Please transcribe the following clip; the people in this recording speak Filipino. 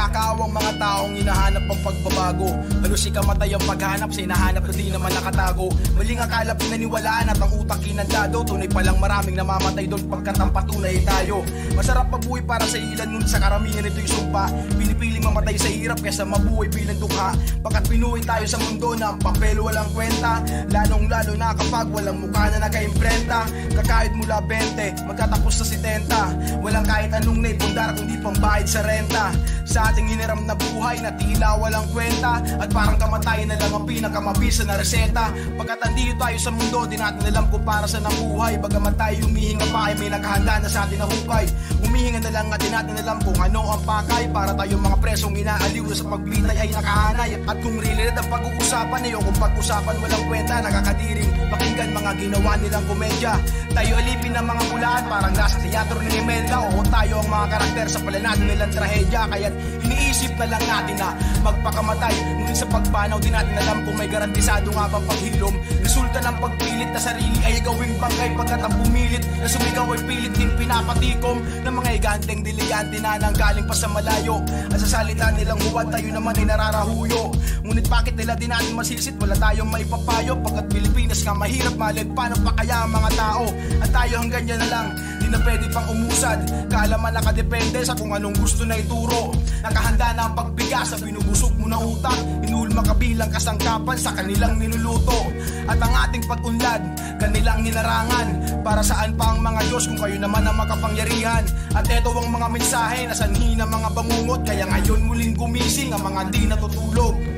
Nanakaw ang mga taong hinahanap ang pagbabago. Halos ikamatay ang paghanap sa hinahanap na di naman nakatago. Maling akala pinaniwalaan at ang utak kinandado. Tunay palang maraming namamatay doon pagkat ang patunay tayo. Masarap mabuhay para sa ilan, ngunit sa karamihan ito'y sumpa. Pinipiling mamatay sa hirap kaysa mabuhay bilang dukha. Pagkat pinuhay tayo sa mundo na ang papel walang kwenta, lalong lalo na kapag walang mukha na naka-imprenta. Kakahit mula 20, magtatapos sa 70. Walang kahit anong naipundar kundi pambayad sa renta. Sa ating hiniram na buhay na tila walang kwenta, at parang kamatayan na lang ang pinakamabisa na reseta. Pagkat andito tayo sa mundo, di natin alam kung para sa nabuhay. Bagamat tayo humihinga pa ay may naghahanda na sa atin na hukay. Humihinga na lang at di natin alam kung ano ang pakay. Para tayong mga presong inaaliw na sa pagbitay ay nakahanay. At kung realidad ang pag-uusapan niyo, kung pag-usapan walang kwenta, nakakadiring pakinggan mga ginawa nilang komedya. Tayo alipin ng mga pulaan, parang nasa teatro ni Imelda. O tayo ang mga karakter sa palanado nilang trahedya. Kaya iniisip na lang natin na magpakamatay. Ngunit sa pagpanaw di natin alam kung may garantisado nga bang paghilom. Resulta ng pagpilit na sarili ay gawing bangkay. Pagkat ang pumilit na sumigaw ay pilit din pinapatikom ng mga iganteng diligante na nanggaling pa sa malayo. At sa salita nilang huwad tayo naman ay nararahuyo. Ngunit bakit nila di natin masisit? Wala tayong maipapayo. Pagkat Pilipinas nga mahirap malig, paano pa kaya ang mga tao? At tayo hanggang dyan na lang, di na pwede pang umusad. Kaalaman nakadepende sa kung anong gusto na ituro. Nakahanda na ang pagbigas sa binubusog mo na utak. Inulma kabilang kasangkapan sa kanilang niluluto. At ang ating pag-unlad, kanilang hinarangan. Para saan pa ang mga Diyos kung kayo naman ang makapangyarihan? At eto ang mga mensahe na sanhi ng mga bangungot. Kaya ngayon muling gumising ang mga di natutulog.